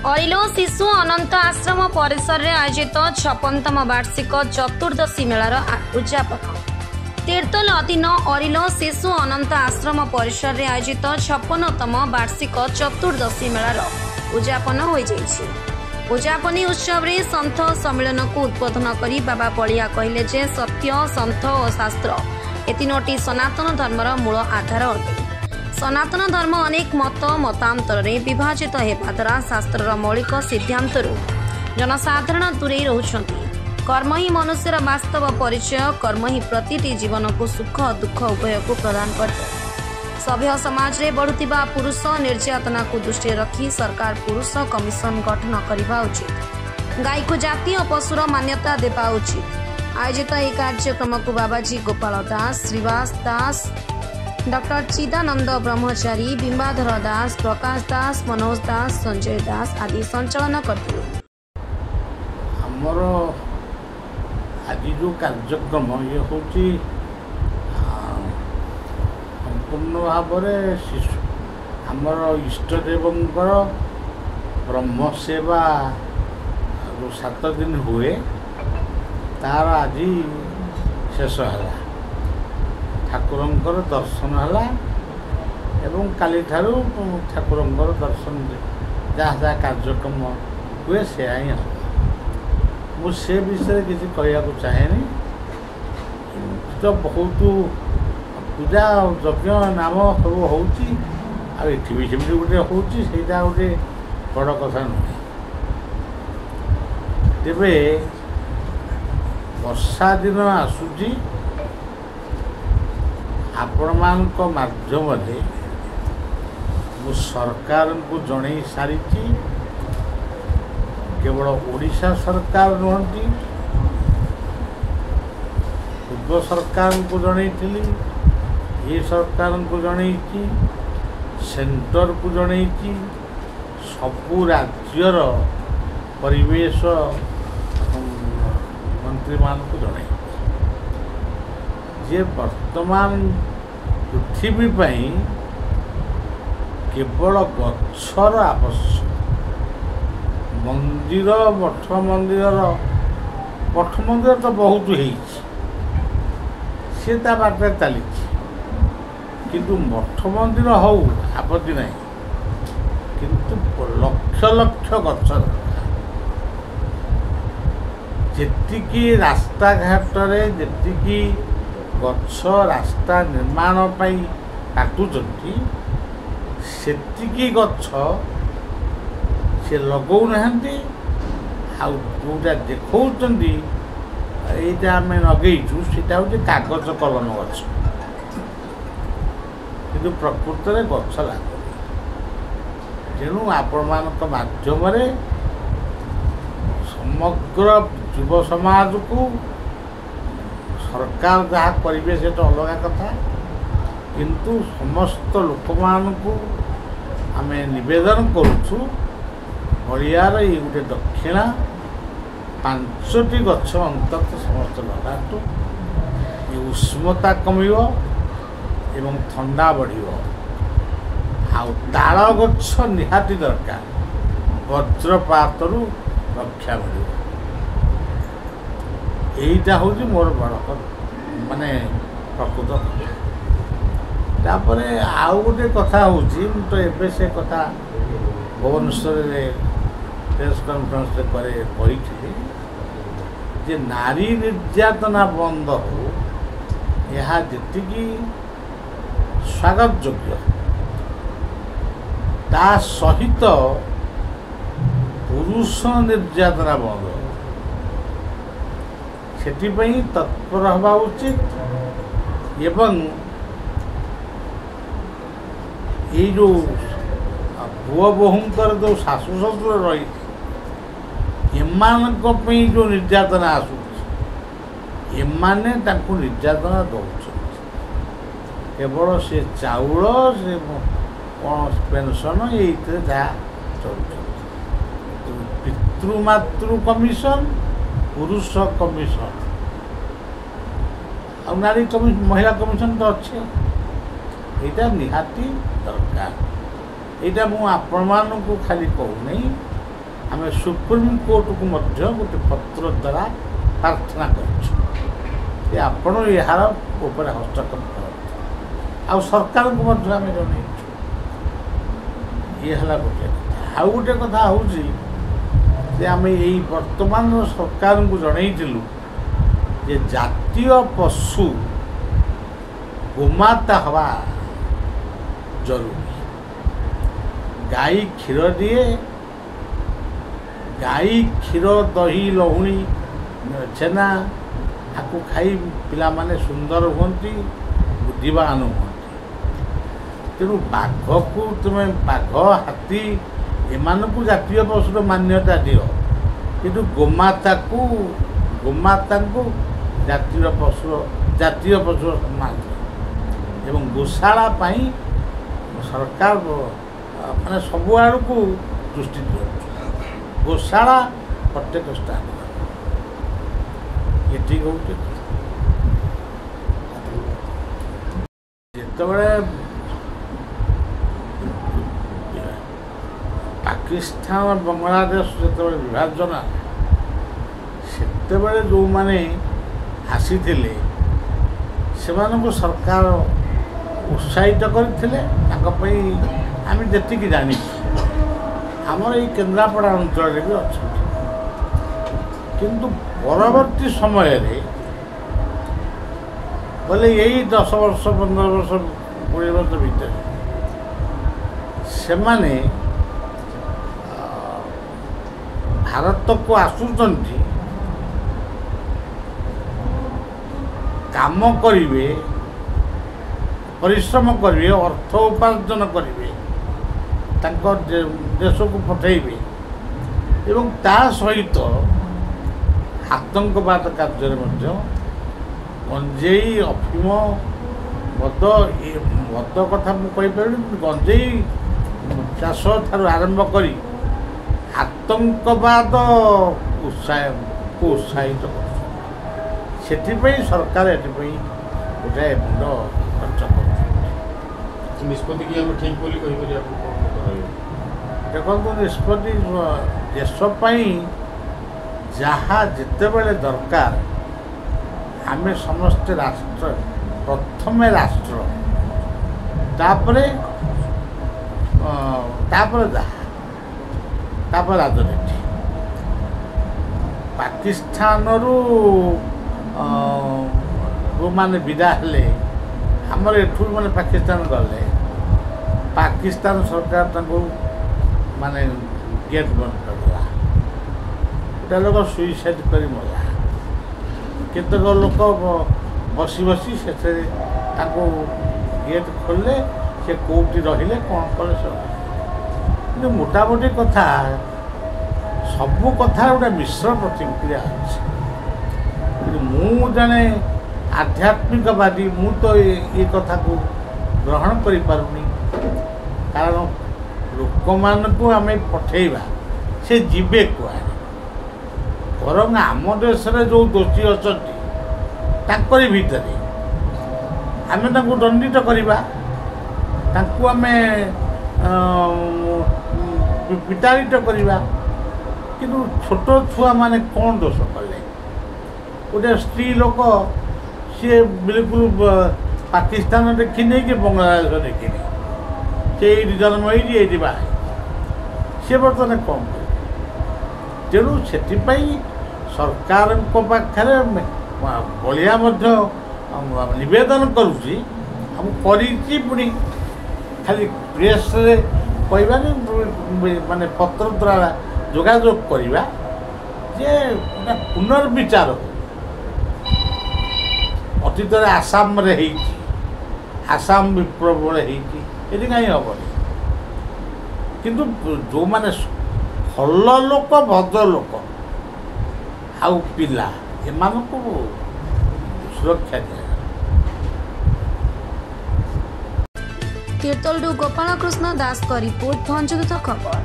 अरिलो शिशु अनंत आश्रम परिसर में आयोजित 56तम वार्षिक चतुर्दशी मेलार उद्यापन। तीर्तोल अधीन अरिलो शिशु अनंत आश्रम परिसर में आयोजित 56तम वार्षिक चतुर्दशी मेलार उद्यापन हो जाइछि। उद्यापनी उत्सव में संत सम्मेलन को उद्बोधन करी बाबा बलिया कहले जे सत्य संत और शास्त्र ए तीनोटी सनातन धर्मर मूल आधार अटे। सनातन धर्म अनेक मत मतांतर में विभाजित हेबा द्वारा शास्त्रर मौलिक सिद्धांतरू जनसाधारण दूरे रहउछंती। कर्म ही मनुष्यर वास्तव परिचय। कर्म ही प्रतिटी जीवन को सुख दुख उभय को प्रदान करते। सभ्य समाज रे बढ़ुतिबा पुरुष निर्यातना को दृष्टि रखी सरकार पुरुष कमिशन गठन करबा उचित। गाय को जातीय पशुर मान्यता देबा उचित। आयोजित यह कार्यक्रम को बाबाजी गोपाल दास, श्रीवास दास, डॉक्टर चिदानंद ब्रह्मचारी, बिंबाधर दास, प्रकाश दास, मनोज दास, संजय दास आदि संचालन करते। आमर आज जो कार्यक्रम ये हूँ संपूर्ण भाव शिशु आमर इष्टदेवंकर ब्रह्म सेवा जो 7 दिन हुए तार आज शेष है। ठाकुरंकर दर्शन है एवं काली ठारू ठाकुरंकर दर्शन जहाँ जहाँ कार्यक्रम हुए से ही हम मुझे विषय किसी कहया चाहेनी। तो बहुत पूजा यज्ञ नाम सब होती भी गोटे होता गोटे बड़ कथा नुहे। तेरे वर्षा दिन आसूची आपण मानक माध्यम मु सरकार को जन सारी केवल ओडिशा सरकार नुहति पूर्व सरकार को जनई ये सरकार को जनई सेंटर को जनई सबू राज्यर परिवेश मंत्री मान को जनई जे वर्तमान पृथ्वी पाई केवल गच्छर आवश्यक। मंदिर मठ मंदिर तो बहुत होता बाटे चली किंतु मठ मंदिर हो आपत्ति नहीं किंतु लक्ष लक्ष गछ जेतिकी रास्ता घाट जेतिकी गछ रास्ता निर्माण पाई काटुचंती सेतिकी गछ से लगौ नहांती आ जोटा देखौचंती एटा आमे लगेइछु सेटा होचे कागज कलम गछ किंतु प्रकृत में गछ लाग। तेणु आपण मानक माध्यम समग्र युव समाज को सरकार जहाँ करेंगे से तो अलग कथा किंतु समस्त लोक मान को आम निवेदन करुचु बलियार ये गोटे दक्षिणा 5टी गछ अंतत समस्त लगातु ये उष्णता कमिव एवं ठंडा बढ़िव आउ ताल गछ निहाती दरकार वज्रपात रक्षा मिल। यहीटा हूँ मोर बड़ माने प्रकृत तापर आउ गोटे कथा हूँ तो एबे से कथा भुवनेश्वर प्रेस कॉन्फ्रेंस कही जे नारी निर्यातना बंद हो यह जी स्वागत योग्य ता सहित पुरुष निर्यातना बंद से तत्पर हवा उचित एवं ये जो पुआ बोहूंकर जो शाशु शशुर रही एमानक जो निर्यातना आसूची एमाने तांको निर्यातना दौरान केवल से चाउल से कौन पेंशन ये जहाँ चल पितृमातृ कमिशन पुरुष कमिशन आ नारी कमिशन महिला कमिशन तो अच्छे यहाँ निहाती दरकार। यहाँ मुझे आपण मानू खाली कहूनी आम सुप्रीम कोर्ट को मध्य गोटे पत्र द्वारा प्रार्थना कर आपण यार उपर हस्तक्षेप कर आ सरकार को मध्य आम जन ये है गोटे कथा आउ गोटे कथा हूँ आम यही वर्तमान सरकार को जनईलु जे जातीय पशु गोमाता हवा जरूरी गाई क्षीर दिए गाई क्षीर दही लहुणी छेना आपको खाई पिला माने सुंदर होती बुद्धिवान होती तेणु बाघ को तुम्हें बाघ हाथी एमान को जातीय पशुर मान्यता दियो किंतु गोमाता को जातीय पशु सम्मान एवं गोशाला पाई सरकार माने सब आड़ को दृष्टि दिखाँ गोशाला प्रत्येक स्थान ये ठीक हो जिते पाकिस्तान बांग्लादेश जो विभाजन से जो माने आसी से सरकार उत्साहित करते आम जी जानी आमर ये केन्द्रापड़ा अंचल भी अच्छा किंतु परवर्ती समय बोले यही 10 वर्ष 15 वर्ष 20 वर्ष भीतर से माने भारत को आसुचंती काम करिवे परिश्रम करिवे अर्थ उपार्जन करिवे तांको देश को पठेइबे एवं ता सहित आतंकवाद कार्य गंजेई अफिम मद कथा मुझे गंजेई चाष ठार आरंभ करी आतंकवाद उत्साहित कर सरकार ये गोटे मुंड खर्च कर निष्पत्ति की हम ठीक बोली देखो निष्पत्ति देशपाई जहाँ जिते बड़े दरकार आमे समस्ते राष्ट्र प्रथम राष्ट्र तापरे राजनीति पाकिस्तान जो माने विदा हेले आमर एठू माने पाकिस्तान गले पाकिस्तान सरकार तांको माने गेट बंद करदेला गोटे लोक सुइसाइड कर मरला केतक लोक बसी बसी से गेट खोलले से कौटी रहिले कौन कले सब मोटामोटी कथा सबू कथा गोटे मिश्र प्रतिक्रिया अच्छे मु जने आध्यात्मिकवादी मु तो ये कथा को ग्रहण करि पारुनी कारण लोक मान को आम पठेबा से जीवे कुआड़े बरं आम देश जो दोषी अच्छा भितर आम दंडित करवा आम विताड़ित करवा किंतु छोट छुआ माने कौन दोष कले गोटे स्त्री लोक सी बिल्कुल पाकिस्तान देखनी कि बांग्लादेश देखनी से जन्म होती बाहर सी बर्तमान कौन तेणु से सरकार पाखे बलिया नवेदन करुँची पुणी खाली प्रेस कहवानी माने पत्र द्वारा जोगाजोग करवा जे पुनर्विचार अतीत आसाम रे आसाम विप्लव ये कहीं हेनी किंतु जो माने भल लोक भद्र लोक आउ पिला एमान को सुरक्षा दिया। तीर्तोलडू गोपाल कृष्ण दास का रिपोर्ट, भंजदूत खबर।